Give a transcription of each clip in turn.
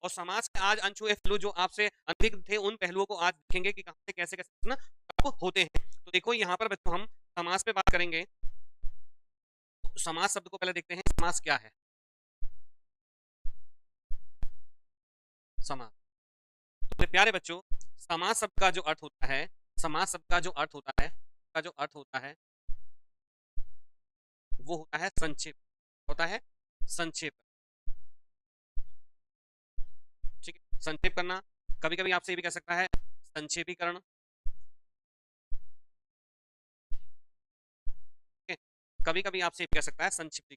और समाज के आज अनछुए पहलू जो आपसे अनभिज्ञ थे, उन पहलुओं को आज देखेंगे कि कहां से कैसे कैसे ना आपको होते हैं। तो देखो यहाँ पर बच्चों हम समाज पे बात करेंगे। समाज शब्द को पहले देखते हैं, समाज क्या है। समाज, तो मेरे प्यारे बच्चों, समाज शब्द का जो अर्थ होता है, समाज शब्द का जो अर्थ होता है, का जो अर्थ होता है वो होता है संक्षेप, होता है संक्षेप। ठीक है, संक्षेप करना, कभी कभी आपसे ये भी कह सकता है संक्षेपीकरण। कभी कभी आपसे कह सकता है संक्षिप्त।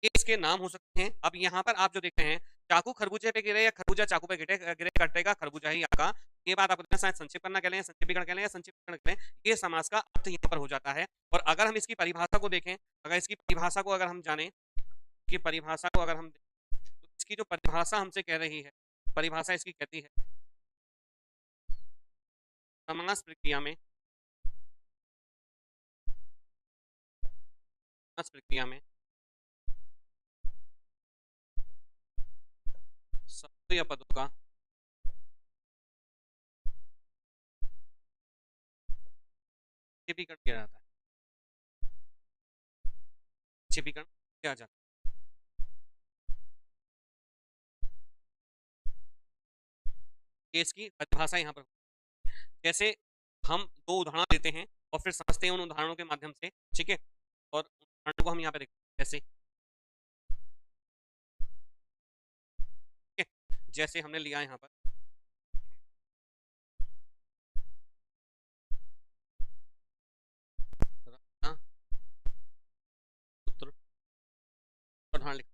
ये इसके नाम हो सकते हैं। अब यहाँ पर आप जो देखते हैं, चाकू खरबूजे पे गिरे या खरबूजा चाकू पे गिरे गिरे कटेगा खरबूजा ही आपका। ये बात आपको संक्षिप्त करना कह लें, संक्षिप्तीकरण कह लें या संक्षिप्तीकरण कह लें, ये समास का अर्थ यहाँ पर हो जाता है। और अगर हम इसकी परिभाषा को देखें, अगर इसकी परिभाषा को अगर हम जाने कि परिभाषा को अगर हम तो इसकी जो परिभाषा हमसे कह रही है, परिभाषा इसकी कहती है समास प्रक्रिया में, समास प्रक्रिया में शब्दों या पदों का क्षेपीकरण किया जाता है, क्षेपीकरण किया जाता है। इसकी परिभाषा यहाँ पर, जैसे हम दो उदाहरण देते हैं और फिर समझते हैं उन उदाहरणों के माध्यम से, ठीक है। और उदाहरणों को हम यहाँ पे देखते हैं, जैसे जैसे हमने लिया यहाँ पर पुत्र, उदाहरण लिखा,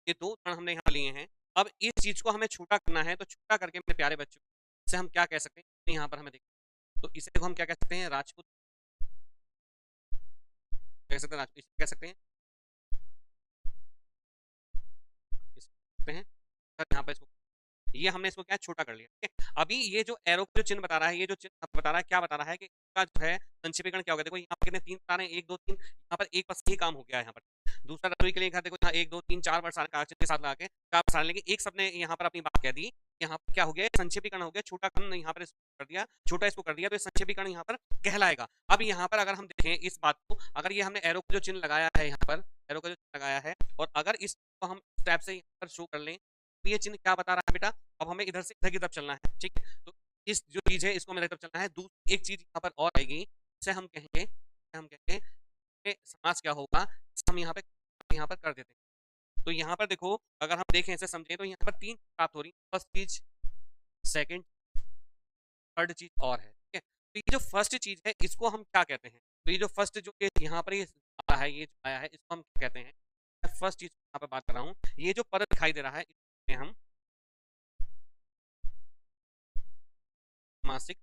ये दो उदाहरण हमने यहाँ लिए हैं। अब इस चीज को हमें छोटा करना है, तो छोटा करके मेरे प्यारे बच्चों इसे हम क्या कह सकते हैं, यहाँ पर हमें देखते, तो इसे देखो हम क्या कह सकते हैं, राजपूत कह सकते हैं, राजपूत कह सकते हैं, यहाँ पर इसको, ये हमने इसको क्या छोटा कर लिया, ठीक है। अभी ये जो एरो जो चिन्ह बता रहा है, ये जो चिन्ह बता रहा है, क्या बता रहा है कि इसका जो है संक्षेपीकरण क्या होगा। देखो यहाँ पर कितने तीन बता रहे हैं, एक दो तीन, यहाँ पर एक बस ही काम हो गया है यहाँ पर। दूसरा रसोई के लिए देखो यहाँ एक दो तीन चार वर्ड सारे कागज के साथ लगा के चार वर्ड सारे, लेकिन एक सबने यहाँ पर अपनी बात कह दी, यहाँ पर क्या हो गया, संक्षेपीकरण हो गया, छोटा कम यहाँ पर कर दिया, छोटा इसको कर दिया, तो संक्षेपीकरण यहाँ पर कहलाएगा। अब यहाँ पर अगर हम देखें इस बात को, अगर ये हमने एरो का जो चिन्ह लगाया है यहाँ पर, एरो का जो चिन्ह लगाया है, और अगर इसको हम स्टेप से यहाँ पर शो कर लें, तो ये चिन्ह क्या बता रहा है बेटा, अब हमें इधर से इधर की तरफ चलना है, ठीक है। तो इस जो चीज है इसको हमें इधर तरफ चलना है। दूसरी एक चीज यहाँ पर और आएगी, इसे हम कहेंगे, हम कहेंगे समास क्या होगा, हम यहाँ पर कर देते हैं। तो यहाँ पर देखो, अगर हम देखें इसे समझें, तो यहाँ पर तीन प्राप्त हो रही, फर्स्ट चीज, सेकंड, थर्ड चीज और है, ठीक है। तो ये जो फर्स्ट चीज है इसको हम क्या कहते हैं, तो ये जो फर्स्ट जो यहाँ पर ये आया है, ये जो आया है, इसको हम क्या कहते हैं, फर्स्ट चीज यहाँ पर बात कर रहा हूँ, ये जो पद दिखाई दे रहा है इसमें हम मासिक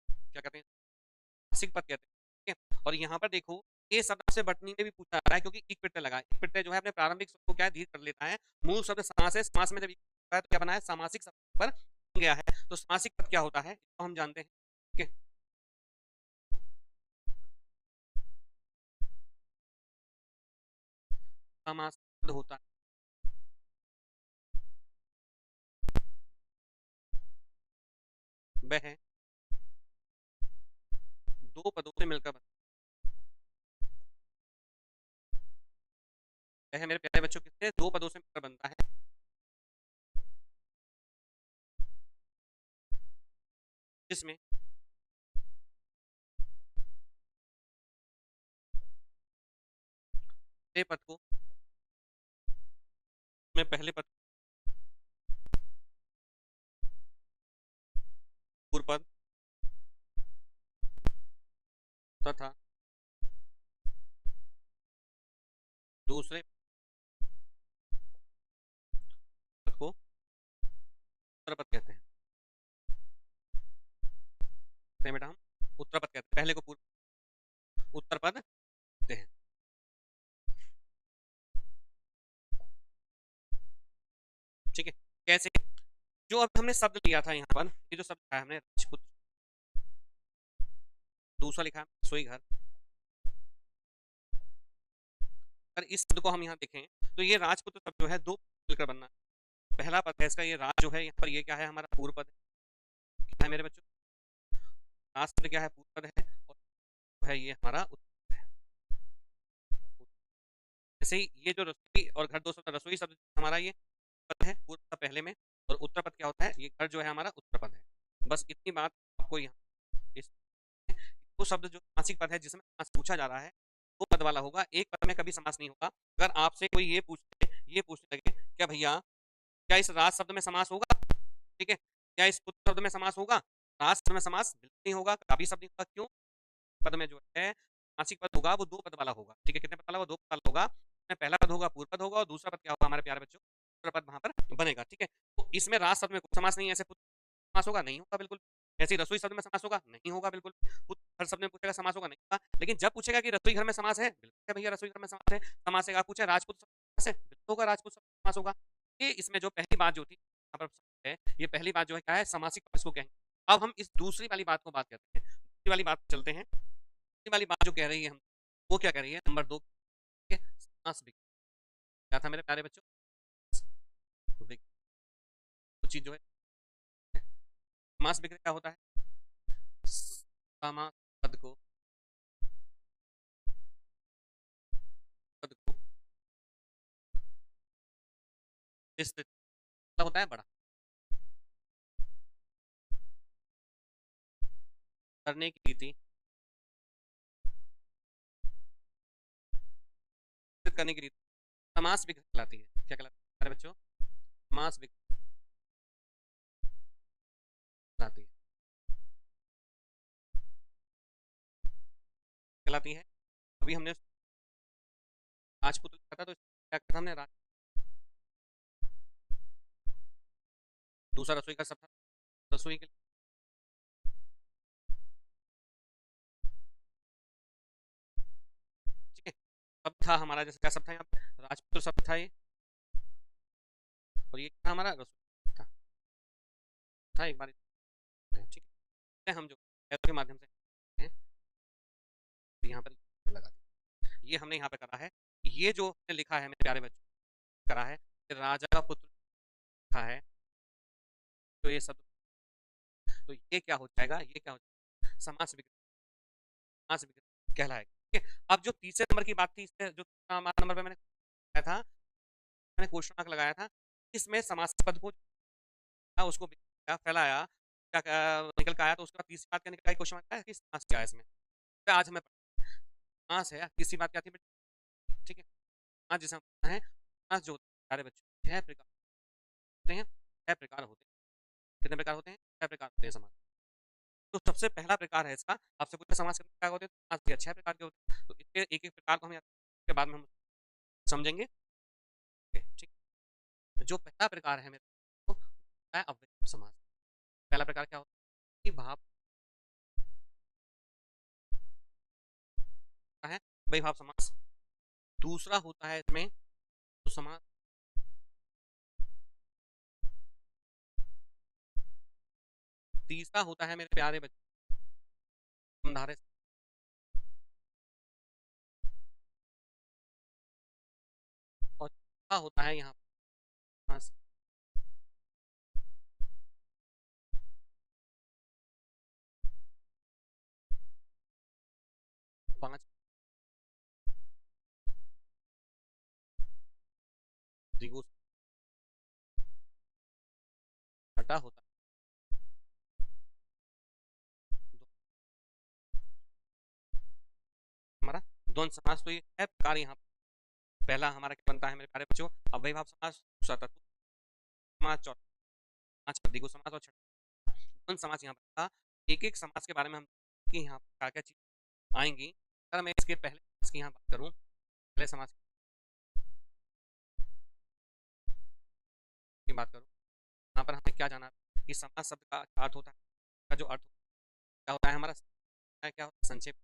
क्या कहते हैं, मासिक पद कहते हैं, ठीक है। और यहाँ पर देखो, ये शब्द से बटनी में भी पूछा जा रहा है, क्योंकि एक प्रत्यय लगा है, एक प्रत्यय जो है अपने प्रारंभिक शब्द को क्या धीर कर लेता है। मूल शब्द समास है, समास में जब है तो क्या बना है, सामासिक शब्द पर गया है। तो सामासिक पद क्या होता है तो हम जानते हैं, ठीक है। समास होता है वह दो पदों से मिलकर बनता है, मेरे प्यारे बच्चों, किससे, दो पदों से मिलकर बनता है, जिसमें पद को मैं पहले पद पूर्व पद तथा दूसरे पद को उत्तर पद कहते हैं, बेटा हम उत्तर पद कहते हैं, पहले को पूर्व, उत्तर पद कहते हैं, ठीक है। कैसे, जो अब हमने शब्द लिया था यहाँ पर, ये जो शब्द है हमने राजपुत्र, दूसरा लिखा रसोई घर। अगर इस शब्द को हम यहाँ देखें तो ये राजपुत्र शब्द जो है दो मिलकर बनना है। पहला पद है इसका, ये राज जो है यहाँ पर, ये क्या है हमारा पूर्व पद है, क्या है मेरे बच्चों, राज शब्द क्या है, पूर्व पद है, और है ये हमारा उत्तर है। जैसे ही ये जो रसोई और घर दो शब्द, रसोई शब्द हमारा ये पद है पूर्व पद पहले में, और उत्तर पद क्या होता है, ये घर जो है हमारा उत्तर पद है। बस इतनी बात आपको यहाँ इस वो शब्द जो समासिक पद है जिसमें समास पूछा जा रहा है वो पद वाला होगा, एक पद में कभी समास नहीं होगा। अगर आपसे कोई ये पूछने लगे क्या भैया क्या इस राज शब्द में समास होगा, ठीक है, क्या इस पुत्र शब्द में समास होगा, राज शब्द में समास बिल्कुल नहीं होगा, कभी शब्द नहीं होगा। क्यों? पद में जो है समासिक पद होगा वो दो पद वाला होगा, ठीक है, कितने पद वाला, वो दो पद वाला होगा। पहला पद होगा पूर्व पद होगा, और दूसरा पद क्या होगा हमारे प्यारे बच्चों, उत्तर पद वहां पर बनेगा, ठीक है। तो इसमें राज शब्द में कोई समास नहीं है, ऐसे समास होगा, नहीं होगा बिल्कुल। ऐसे रसोई शब्द में समास होगा, नहीं होगा बिल्कुल। हर शब्द में पूछेगा समास होगा, नहीं होगा। लेकिन जब पूछेगा कि रसोई घर में समास है, बिल्कुल भैया रसोई घर में समास है, समास है। आप पूछे राजपूत समास है, बिल्कुल होगा, राजपूत समास होगा। ये इसमें जो पहली बात जो थी यहाँ पर है, ये पहली बात जो है क्या है, समासिक पद को कहेंगे। अब हम इस दूसरी वाली बात को बात करते हैं, दूसरी वाली बात चलते हैं। दूसरी वाली बात जो कह रही है हम, वो क्या कह रही है, नंबर 2 समास विग्रह। क्या था मेरे प्यारे बच्चों, वो चीज जो है समास विग्रह क्या होता है, समास पद को विस्तृत होता है, बड़ा करने की रीति, करने की रीति समास विग्रह कहलाती है। क्या कहलाती है हमारे बच्चों, समास विग्रह कहलाती है, कहलाती है। अभी हमने राजपुत्र लिखा था, तो क्या था हमने राज, दूसरा रसोई का शब्द था, रसोई के ठीक है शब्द था हमारा, जैसे क्या शब्द था यहाँ पे, राजपुत्र शब्द था ये, और ये क्या हमारा रसोई था एक बार, ठीक है। हम जो के माध्यम से हैं, तो यहाँ पर लगा दिया, ये हमने यहाँ पे करा है। ये जो हमने लिखा है मेरे प्यारे बच्चों, करा है राजा का पुत्र लिखा है, तो ये सब, तो ये क्या हो जाएगा, ये क्या हो जाएगा, समास विग्रह, समास विग्रह कहलाएगा, ठीक है। अब जो तीसरे नंबर की बात थी, इसमें जो नंबर पे मैंने लगाया था, मैंने क्वेश्चन मार्क लगाया था, इसमें समास पद को उसको फैलाया, क्या निकल के आया, तो उसके बाद तीसरी बात क्या निकल आई, क्वेश्चन मार्क आया कि समास क्या है इसमें। तो आज हमें समास है, तीसरी बात क्या थी, ठीक है। आज जैसे हम है समास जो सारे बच्चों 6 प्रकार होते हैं, 6 प्रकार होते हैं। कितने प्रकार होते हैं, 6 प्रकार होते हैं समास। तो सबसे पहला प्रकार है इसका, आपसे पूछा समास कितने प्रकार होते हैं, समास के 6 प्रकार के होते हैं। तो इसके एक एक प्रकार को हम के बाद में हम समझेंगे, ठीक। जो पहला प्रकार है मेरे को है अव्ययीभाव समास। पहला प्रकार क्या होता है कि भाव है अव्ययीभाव समास। दूसरा होता है इसमें तो समास, तीसरा होता है मेरे प्यारे बच्चे संधारय, और चौथा होता है यहाँ समास, पांच द्विगु छठा होता है हमारा द्वंद्व समास। तो ये है प्रकार यहाँ पहला हमारा क्या बनता है मेरे प्यारे बच्चों, अव्ययीभाव समास, दूसरा तत्व समास, चौथा पांच द्विगु समास, और छठा द्वंद्व समास। यहाँ पर था एक एक समास के बारे में हम कि यहाँ पर क्या क्या चीज आएंगी। अगर मैं इसके पहले समास की यहाँ बात करूँ, पहले समास की बात करूँ, यहाँ पर हमें क्या जाना कि समास शब्द का अर्थ होता है, का जो अर्थ क्या होता है हमारा, क्या होता है संक्षेप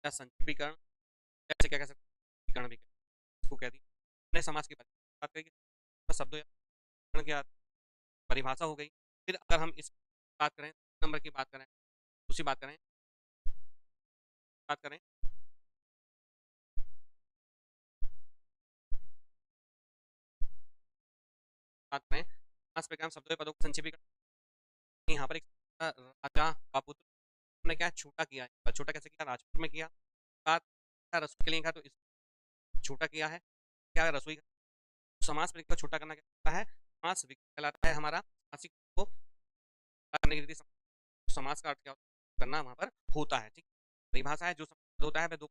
या संक्षेपीकरण, जैसे क्या कह सकते हैं भी इसको कह दी। हमने समास की बात करी शब्दों या के परिभाषा हो गई। फिर अगर हम इस बात करें, नंबर की बात करें, दूसरी बात करें, बात करें बात करें समास विज्ञान शब्दों के पदों को संक्षेपीकरण। यहाँ पर एक राजा का पुत्र ने क्या छोटा किया है, छोटा कैसे किया, राजपुर में किया। बात रसोई के लिए कहा तो इस छोटा किया है, क्या रसोई। समास प्रतीक को छोटा करना क्या होता है, समास कहलाता है हमारा समासिक को करने की रीति। समास का अर्थ क्या करना वहां पर होता है, ठीक। परिभाषा है जो शब्द होता है वह दो,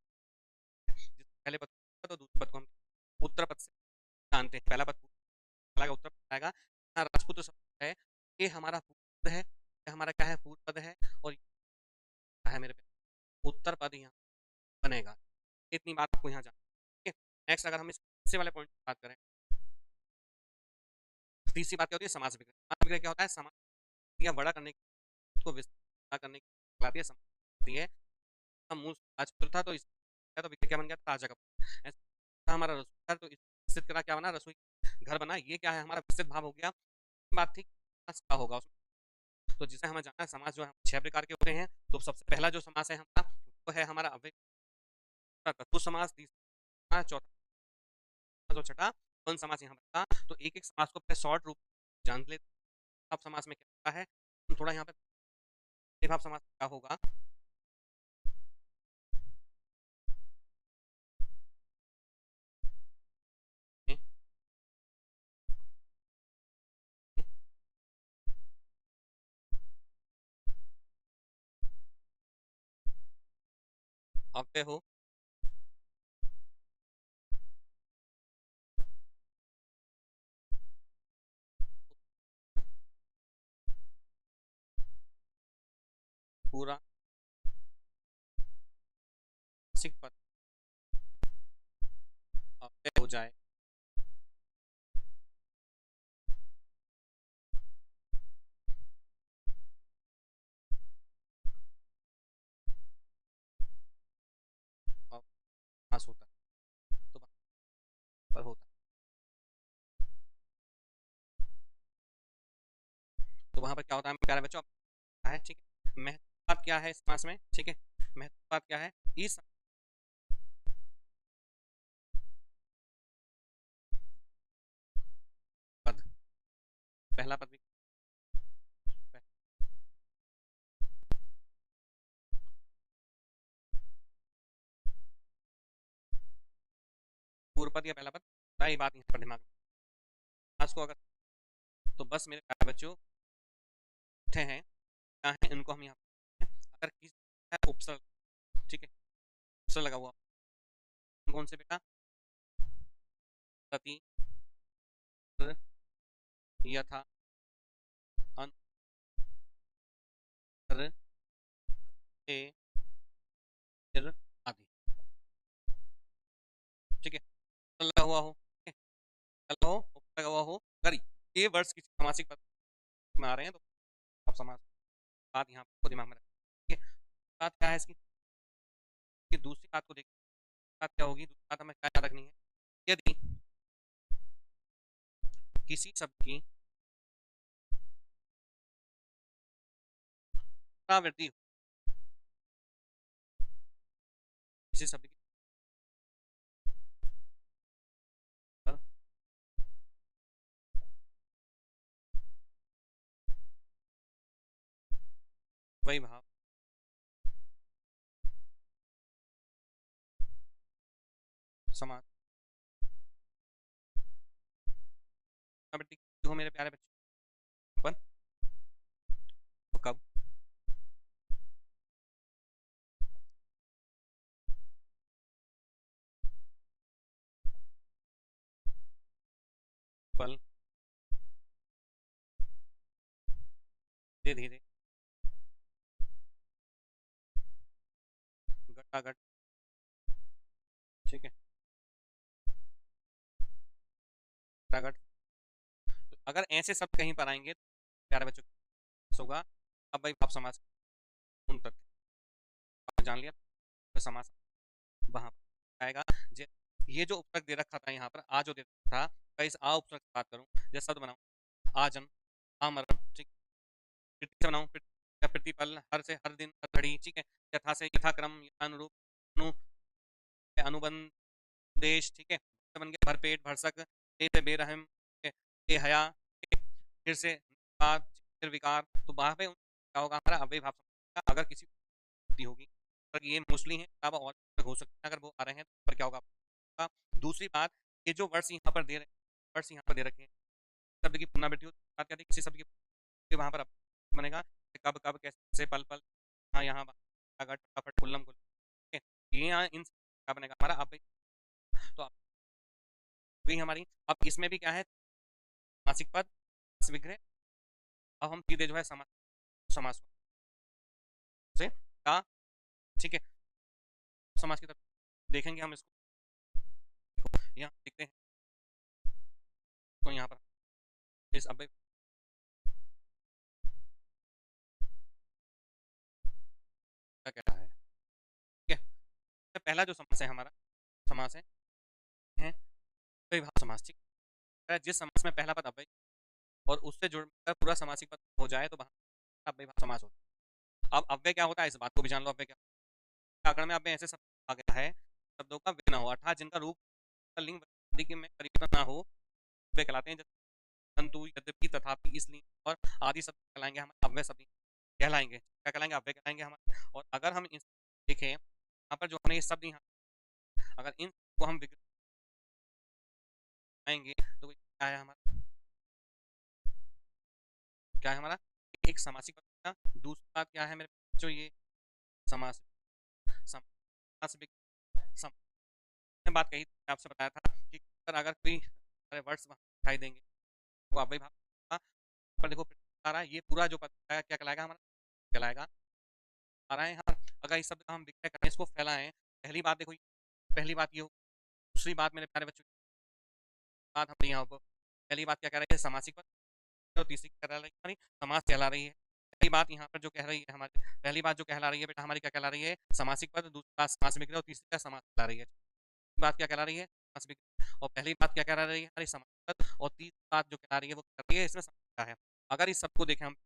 पहले पद तो दूसरे पद को हम उत्तर पद से जानते हैं। पहला पद का उत्तर पद आएगा। राजपूत शब्द है, ये हमारा पूर्व पद है, ये हमारा क्या है, पूर्व पद है, और है मेरे पे उत्तर पद यहाँ बनेगा। इतनी बात आपको यहाँ जाना। नेक्स्ट अगर हम इससे वाले पॉइंट की बात करें, तीसरी बात क्या होती है, समास विग्रह। समास विग्रह क्या होता है, समास या बड़ा करने को विस्तार करने की बात है, समास है। हम मूल राजपुत्र था तो इस तो विग्रह क्या बन गया, राजा का ऐसा हमारा रसोई घर, तो स्थित करा क्या बना, रसोई घर बना। ये क्या है, हमारा विस्तृत भाव हो गया। बात थी क्या होगा उसमें, तो जिसे हमें जानना है समास जो है 6 प्रकार के होते हैं। तो सबसे पहला जो समास है हमारा वो है हमारा अव्यय तत्पुरुष समास, तीसरा, चौथा और छठा द्वंद्व समास यहाँ पर था। तो एक एक समास को शॉर्ट रूप जान लेते हैं। अब समास में क्या होता है, हम थोड़ा यहाँ पे भाव समास क्या होगा, अव्यय हो पूरा पद अव्यय हो जाए, और समास होता है, तो पर होता है। तो वहां पर क्या होता है प्यारे बच्चों, है ठीक है। महत्व बात क्या है समास में, ठीक है, महत्व बात क्या है, इस पद, पहला पद भी पूर्व पद या पहला पद, सारी बात यहाँ पर दिमाग में को अगर, तो बस मेरे प्यारे बच्चों हैं क्या है, इनको हम यहाँ अगर किसी उपसर्ग, ठीक है, उपसर्ग लगा हुआ कौन से बेटा, प्रति, यथा, अंतर, ए, आदि, ठीक है, लगा हुआ हो, ठीक है, लगा हो, लगा हुआ हो, अगर ये वर्ड्स किसी सामासिक पद में आ रहे हैं तो आप समास बात यहाँ को दिमाग में रखें, ठीक है। बात क्या है इसकी, कि दूसरी बात को देखिए, बात क्या होगी, दूसरी बात हमें क्या याद रखनी है, यदि किसी शब्द की पुनरावृत्ति, किसी शब्द की वही भाव समास पुनरावृत्ति हो मेरे प्यारे बच्चों, अपन तो कब, पल, धीरे धीरे, घटाघट, ठीक है, घटाघट। तो अगर ऐसे शब्द कहीं पर आएंगे तो प्यारे बच्चों होगा, अब भाई आप समास उन तक जान लिया, तो समास वहां आएगा। ये जो उपसर्ग दे रखा था यहाँ पर, आ जो दे रखा था, इस आ उपसर्ग की बात करूं, जैसे शब्द बनाऊं आजन, आमरण, ठीक। प्रीति से बनाऊं, प्रतिपल, हर से हर दिन, हर घड़ी, ठीक है। यथा से यथाक्रम, यथानुरूप, अनु अनुबंध, देश, ठीक है। बन गया भरपेट, भरसक, बे से बेरहम, ठीक है। बेहया, ठीक है। फिर से विकार, फिर विकार, तो वहां पे क्या होगा हमारा अव्यय भाव समझ। अगर किसी को होगी, अगर ये मोस्टली है अलावा और हो सकता है, अगर वो आ रहे हैं तो पर क्या होगा। दूसरी बात, ये जो वर्ड्स यहाँ पर दे रहे हैं, वर्ड्स यहाँ पर दे रखे हैं, शब्द की पुनरावृत्ति होती है, बात करते हैं किसी शब्द की, वहां पर बनेगा कब कब, कैसे, पल पल, हाँ यहाँ अगर फटाफट, कुल्लम कुल्लम, ठीक है। ये यहाँ इन क्या बनेगा हमारा अव्यय। तो गई हमारी। अब इसमें भी क्या है, मासिक पद, विग्रह। अब हम सीधे जो है समास से का, ठीक है, समास की तरफ देखेंगे हम इसको। यहाँ देखते हैं तो यहाँ पर इस अव्यय क्या कह रहा है, ठीक है। तो पहला जो समास है हमारा, समास है अव्यय भाव समास, ठीक है। जिस समास में पहला पद अव्यय और उससे जुड़कर पूरा समासिक पद हो जाए तो वहां अव्यय भाव समास होता है। अब अव्यय क्या होता है, इस बात को भी जान लो। अव्यय क्या, व्याकरण में अव्यय ऐसे शब्द आ गया है, शब्दों का विघ्न हो, अर्थात जिनका रूप, लिंग आदि में परिवर्तन ना हो, वे कहलाते हैं। परंतु, यद्यपि, तथापि, इसलिए और आदि शब्द कहलाएंगे हमारे अव्यय शब्द कहलाएंगे। क्या कहलाएंगे, अव्यय कहलाएंगे हमारे। और अगर हम देखें यहाँ पर जो हमें ये शब्द यहाँ, अगर इन को हम आएंगे तो क्या है हमारा, क्या है हमारा, एक समासिक पद। दूसरी बात क्या है मेरे जो ये समास, समास बात कही आपसे बताया था कि अगर कोई वर्ड्स दिखाई देंगे तो अव्यय भाव पर देखो आ रहा है, ये पूरा जो पद है क्या कहलाएगा हमारा, कहलाएगा आ रहा है यहाँ। अगर इस शब्द का हम विग्रह करें, इसको फैलाएं, पहली बात देखो, पहली बात ये हो। दूसरी बात मेरे प्यारे बच्चों, बात हमारी यहाँ पर पहली बात क्या कह रही है, समासिक पद। और तीसरी क्या कह रही है हमारी, समास कहला रही है। पहली बात यहाँ पर जो कह रही है हमारी, पहली बात जो कहला रही है बेटा हमारी, क्या कहला रही है, समासिक पद। दूसरी बात समास विग्रह, और तीसरी बात समास कहला रही है। बात क्या कहला रही है, समास विग्रह। और पहली बात क्या कहला रही है हमारी, समास पद। और तीसरी बात जो कहला रही है वो कह रही है इसमें समास है। अगर इस सबको देखें हम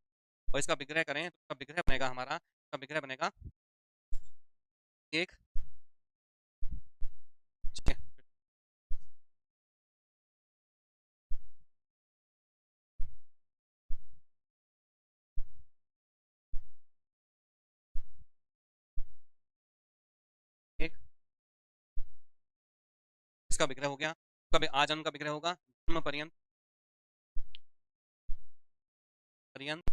और इसका विग्रह करें तो इसका विग्रह बनेगा हमारा, इसका विग्रह बनेगा एक, ठीक है। एक, इसका विग्रह हो गया। कब आजन्म का विग्रह होगा, जन्म पर्यंत, पर्यंत।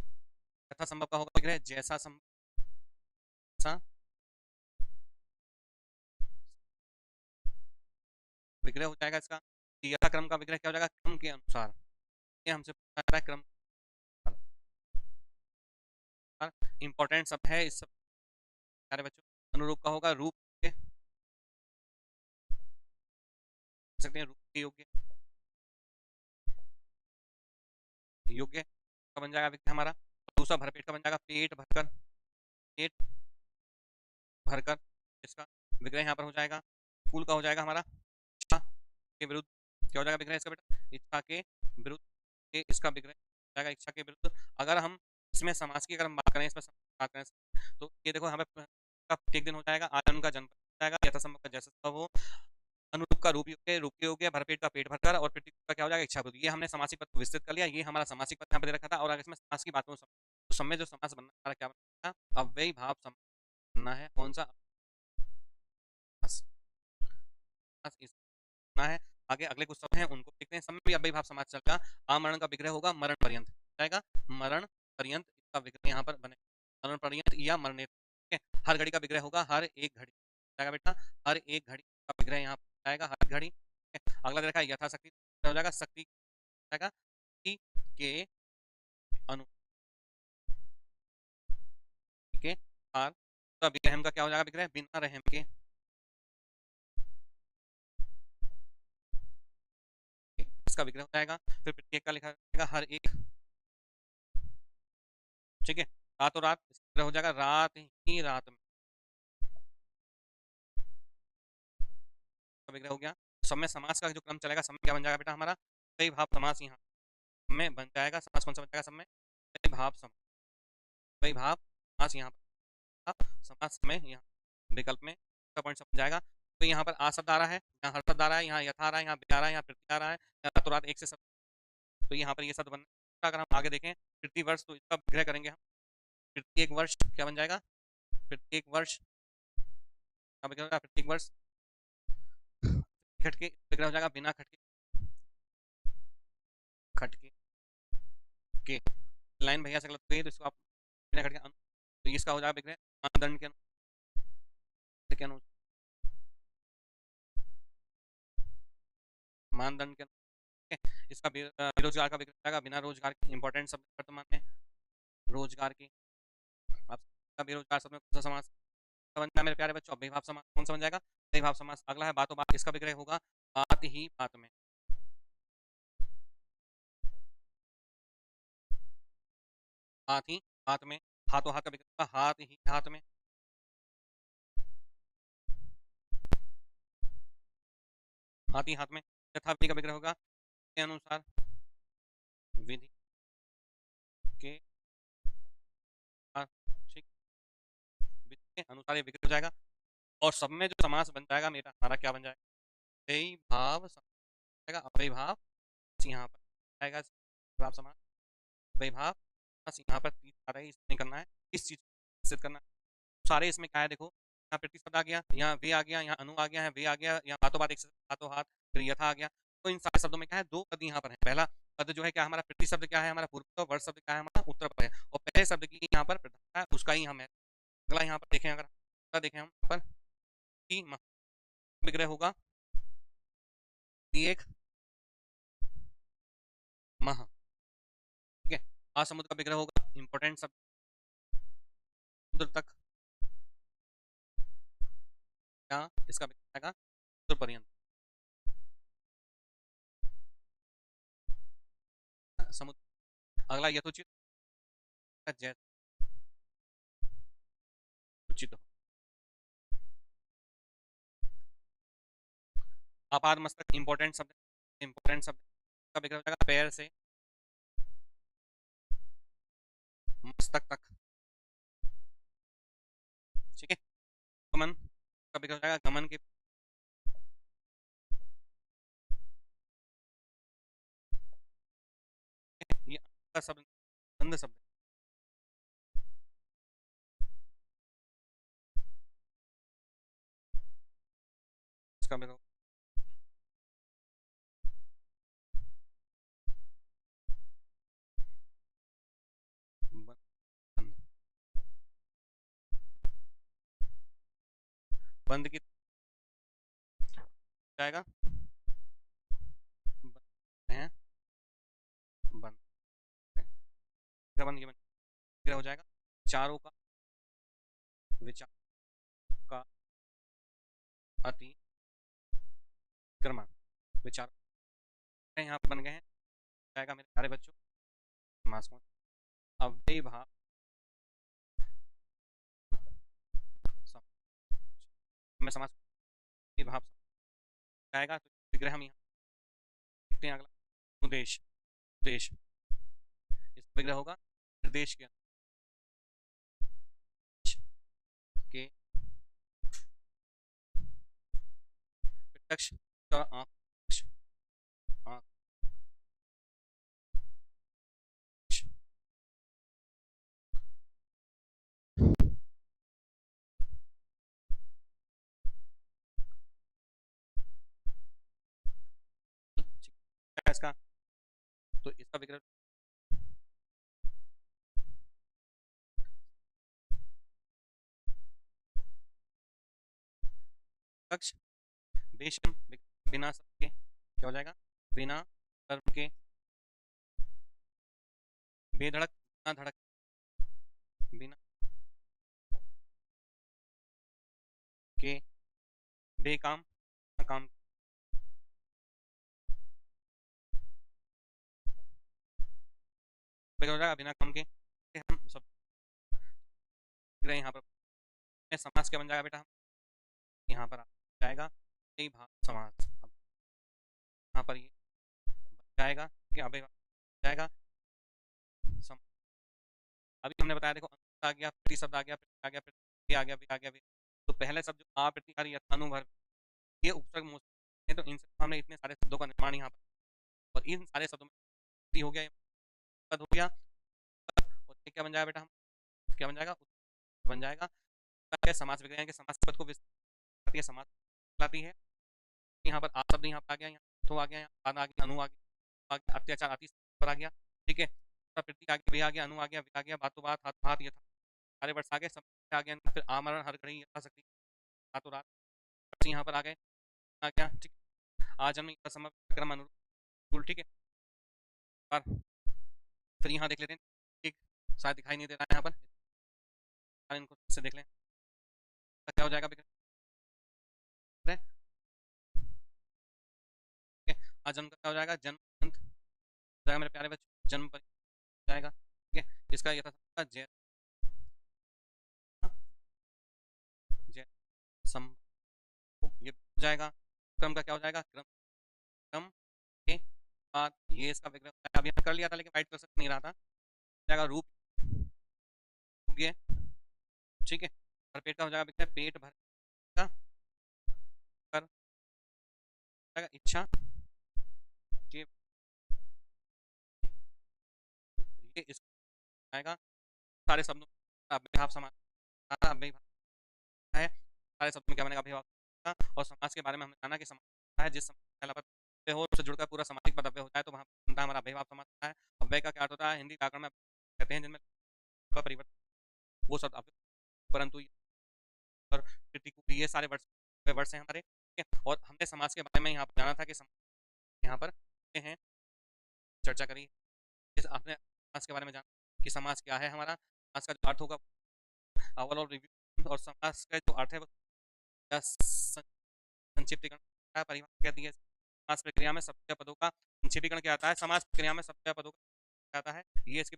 यथा संभव का होगा विग्रह, जैसा संभव विग्रह हो जाएगा इसका। यथा क्रम का विग्रह क्या हो जाएगा, क्रम के अनुसार। ये हमसे पूछा जा रहा है क्रम, इंपॉर्टेंट सब है इस सब सारे बच्चों। अनुरूप का होगा रूप के, सकते हैं रूप के योग्य, योग्य का बन जाएगा विग्रह हमारा। दूसरा भरपेट का बन जाएगा पेट भरकर, पेट भरकर, इसका विग्रह यहाँ पर हो जाएगा। फूल का हो जाएगा हमारा इच्छा के विरुद्ध, क्या हो जाएगा विग्रह इसका बेटा, इच्छा के विरुद्ध, के इसका विग्रह हो जाएगा इच्छा के विरुद्ध। अगर हम इसमें समाज की अगर हम बात करें, इसमें बात करें तो ये देखो हमें एक दिन हो जाएगा, आजन्म का जन्म हो जाएगा, यथासंभव का जैसा संभव हो, अनुरूप का रूप योग्य, रूप के योग्य, भरपेट का पेट भरकर, और प्रतीक का क्या हो जाएगा, इच्छा बुद्धि। ये हमने समासिक पद को विस्तृत कर लिया। ये हमारा समासिक पद यहाँ पर दे रखा था। और अगर इसमें समास की बात हो तो समय जो समास बनना हमारा क्या बनना, अव्ययी भाव बनना है। कौन सा है। आगे अगले कुछ शब्द हैं उनको देखते हैं। समय भी अव्ययी भाव समास चलेगा। आमरण का विग्रह होगा मरण पर्यंत, जाएगा मरण पर्यंत, इसका विग्रह यहाँ पर बनेगा मरण पर्यंत या मरने। हर घड़ी का विग्रह होगा हर एक घड़ी, जाएगा बेटा हर एक घड़ी का विग्रह यहाँ पर जाएगा हर घड़ी। अगला देखा यथाशक्ति हो जाएगा, शक्ति जाएगा के अनु के आर। तो विग्रह का क्या हो जाएगा, विग्रह बिना रहम के, इसका विग्रह हो जाएगा। फिर प्रत्येक का लिखा जाएगा हर एक, ठीक है। रातों रात, इसका हो जाएगा रात ही रात में, विग्रह हो गया। समय समास का जो क्रम चलेगा, समय क्या बन जाएगा बेटा हमारा, कई भाव समास यहाँ में बन जाएगा समास। कौन सा बन जाएगा सब में? अव्ययीभाव समास। अव्ययीभाव समास यहाँ पर समास में यहाँ विकल्प में का पॉइंट समझ जाएगा। तो यहाँ पर आ शब्द आ रहा है, यहाँ हर शब्द आ रहा है, यहाँ यथा आ रहा है, यहाँ बे आ रहा है, यहाँ प्रति आ रहा है, यहाँ तुरंत एक से शब्द। तो यहाँ पर ये शब्द बनना है। अगर हम आगे देखें प्रति वर्ष, तो इसका विग्रह करेंगे हम। प्रति एक वर्ष क्या बन जाएगा? प्रति एक वर्ष क्या विग्रह होगा? प्रति एक वर्ष खटके विग्रह हो जाएगा बिना खटके। खटके के लाइन भैया से गलत गई, तो इसको आप बिना खटके तो इसका हो जाएगा विग्रह मानदंड के अनुसार। मानदंड के इसका बेरोजगार का विग्रह जाएगा बिना रोजगार के। इंपॉर्टेंट शब्द वर्तमान में रोजगार की। आप बेरोजगार शब्द में कौन सा समास समझना मेरे प्यारे बच्चों? अव्ययीभाव समास। कौन सा बन जाएगा? अव्ययीभाव समास। अगला है बातों बात। इसका विग्रह होगा बात ही बात में। हाथ ही हाथ में। हाथों हाथ का विग्रह होगा हाथ ही हाथ में। हाथ ही हाथ में। यथा विधि का विग्रह होगा के अनुसार। विधि के ठीक विधि के अनुसार ये विग्रह हो जाएगा। और सब में जो समास बन जाएगा मेरा हमारा क्या बन जाएगा? अव्ययीभाव जाएगा। अव्ययीभाव यहाँ पर आएगा भाव समास। अव्ययीभाव बस यहाँ पर तीस आ रही है, इसमें करना है इस चीज को सिद्ध करना है। सारे इसमें क्या है देखो, यहाँ प्रति शब्द आ गया, यहाँ वे आ गया, यहाँ अनु आ गया है, वे आ गया, यहाँ बातों बात एक हाथों हाथ, फिर यथा आ गया। तो इन सारे शब्दों में क्या है? दो पद यहाँ पर है। पहला पद जो है क्या हमारा प्रति शब्द क्या है हमारा पूर्व पद, वर्ष शब्द क्या है हमारा उत्तर पद है। और पहले शब्द की यहाँ पर प्रधानता है, उसका ही हम है। अगला यहाँ पर देखें, अगर देखें हम यहाँ पर विग्रह होगा एक मह। ठीक है। असमुद्र का विग्रह होगा इंपॉर्टेंट शब्द समुद्र तक। क्या इसका विग्रह आएगा? समुद्र पर्यंत। समुद्र। अगला यथोचित जैसे उचित हो। आपाद मस्तक इंपॉर्टेंट शब्द, इंपॉर्टेंट शब्द का विग्रह हो जाएगा पैर से मस्तक तक। ठीक है। गमन का विग्रह हो जाएगा गमन के। ये शब्द अंध शब्द इसका विग्रह बंद की जाएगा हैं बंद बंद विग्रह हो जाएगा चारों का विचार का अति क्रमण विचार यहाँ पर बन गए हैं। जाएगा मेरे प्यारे बच्चों समास में अव्ययीभाव में समास भाव जाएगा। तो विग्रह हम यहाँ देखते हैं। अगला उद्देश्य। उद्देश्य इसका विग्रह होगा निर्देश के प्रत्यक्ष का आंख इसका। तो इसका विग्रह पक्ष बेशम बिना सबके क्या हो जाएगा? बिना कर्म के बेधड़क बिना धड़क बिना के बेकाम काम हो जाएगा बिना काम के। हम सब यहाँ पर समास क्या बन जाएगा बेटा? यहाँ पर जाएगा भाव समास। यहाँ पर ये बन जाएगा कि अव्यय जाएगा अभी हमने बताया देखो आ गया, प्रति शब्द आ गया, प्रति आ गया, प्रति आ गया, भी आ गया, भी। तो पहले शब्द जो आ प्रति आ अनुभव, ये उपसर्ग मोस्ट है, तो इन सब हमने इतने सारे शब्दों का निर्माण यहाँ पर, और इन सारे शब्दों में हो गया, पद हो गया, और ये क्या बन जाएगा बेटा, हम क्या बन जाएगा, बन जाएगा समास विग्रह के समास पद को विस्तार है, समास लाती है। यहाँ पर आ शब्द यहाँ पर आ गया, यहाँ तो आ गया, यहाँ आ गया, अनु आ गया, अत्याचार आती पर आ गया, ठीक है, प्रति आ गया, भी आ गया, अनु आ गया, भी आ गया, बातों बात, हाथ हाथ, ये था सारे वर्ष आ गए, सब आ गया, फिर आमरण हर घड़ी आ सकती, रातों रात यहाँ पर आ गए, आ गया, ठीक है, आज हम समय क्रम अनुरूप, ठीक है, और फिर यहाँ देख लेते हैं, ठीक, शायद दिखाई नहीं दे रहा है यहाँ पर, इनको से देख लें क्या हो जाएगा, आज जन्म का क्या हो जाएगा, जन्म जाएगा मेरे प्यारे बच्चों, जन्म पर जाएगा, ठीक है, इसका यथा जय जय सम, ये जाएगा, क्रम का क्या हो जाएगा, क्रम क्रम के बाद ये इसका विग्रह अभी कर लिया था, लेकिन राइट कर सकते नहीं रहा था, जाएगा रूप, ये ठीक है, और पेट का हो जाएगा पेट भर का, कर जाएगा इच्छा के, ये इस आएगा, सारे शब्दों अभिभाव समान है, सारे शब्दों में क्या बनेगा, अभिभाव, और समाज के बारे में हमने जाना कि समाज है जिस पहला पद हो उससे जुड़कर पूरा सामाजिक पद अव्यय होता है, तो वहाँ बनता है हमारा अभिभाव समाज होता है। अव्यय का क्या अर्थ होता है, हिंदी व्याकरण में कहते हैं जिनमें परिवर्तन, वो शब्द अव्यय, परंतु और ये सारे वर्ड्स हैं हमारे, ठीक है, और हमने समाज के बारे में यहाँ पर जाना था कि यहाँ पर हैं चर्चा करी, आपने समाज के बारे में जाना कि समाज क्या है, हमारा समाज का जो अर्थ होगा ओवरऑल रिव्यू, और समाज का जो अर्थ है वो संक्षिप्तीकरण, परिभाषा कहती है, समास प्रक्रिया में सभ्य पदों का संक्षिप्तीकरण क्या आता है, समास प्रक्रिया में सभ्य पदों का आता है, ये इसकी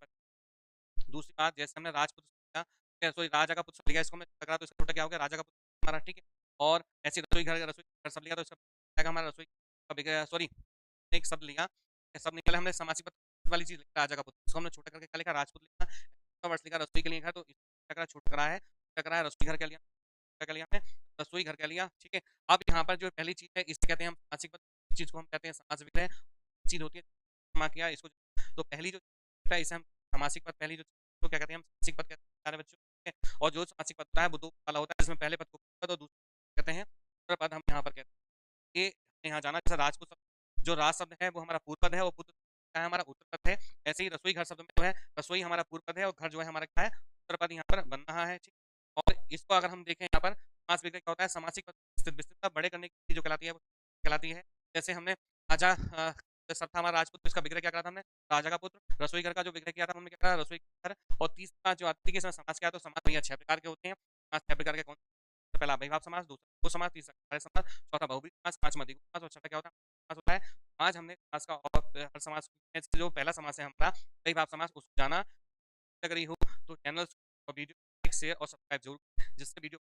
दूसरी बात, जैसे हमने राजपुत्र सॉरी राजा का पुत्र लिया, इसको हमने टकरा तो इसका छोटा क्या हो गया, राजा का पुत्र हमारा, ठीक है, और ऐसे रसोई घर सब लिया तो इसका हमारा रसोई का, सॉरी एक शब्द लिया, शब्द निकाले हमने समासिक पद वाली चीज लिखा, राजा का पुत्र, इसको हमने छोटा करके क्या लिखा, राजपुत्र लिखा, वर्ष लिखा रसोई के लिए लिखा, तो टकरा छोटा करा है, टकरा है रसोई घर के लिया, क्या लिया हमने, रसोई घर का लिया, ठीक है। अब यहाँ पर जो पहली चीज है इसे कहते हैं हम समासिक पद, चीज को हम कहते हैं समास विग्रह, चीज होती है किया इसको, तो पहली जो है इसे हम समासिक पद, पहली जो तो क्या कहते हैं हम समासिक पद कहते हैं बच्चों, और जो समासिक पद होता है वो दो वाला होता है, जिसमें पहले पद को पद और दूसरे कहते हैं उत्तर पद, हम यहाँ पर कहते हैं, ये यहाँ जाना, जैसा राजपूत जो राज शब्द है वो हमारा पूर्व पद है, और पुत्र है हमारा उत्तर पद है, ऐसे ही रसोई घर शब्द में जो है रसोई हमारा पूर्व पद है, और घर जो है हमारा क्या है उत्तर पद यहाँ पर बन रहा है, ठीक, और इसको अगर हम देखें यहाँ पर समास विग्रह क्या होता है, समासिक पद विस्तृत बड़े करने की जो कहलाती है वो कहलाती है, जैसे हमने राजा सब था हमारा राजपुत्र, इसका विग्रह क्या करा था हमने, राजा का पुत्र, रसोई घर का जो विग्रह किया था हमने क्या करा, रसोई घर, और तीसरा जो आती है समास क्या है, तो समास भैया 6 प्रकार के होते हैं, 6 प्रकार के कौन, पहला अभिभाव समास, दूसरा को समास, तीसरा कार्य समास, चौथा बहुब्रीहि समास, पांचवा द्विगु समास, और छठा क्या होता है समास होता है। आज हमने समास का और हर समास जो पहला समास है हमारा अभिभाव समास, उसको जाना, अगर ये हो तो चैनल और वीडियो लाइक शेयर और सब्सक्राइब जरूर, जिससे वीडियो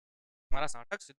हमारा सार्थक सिद्ध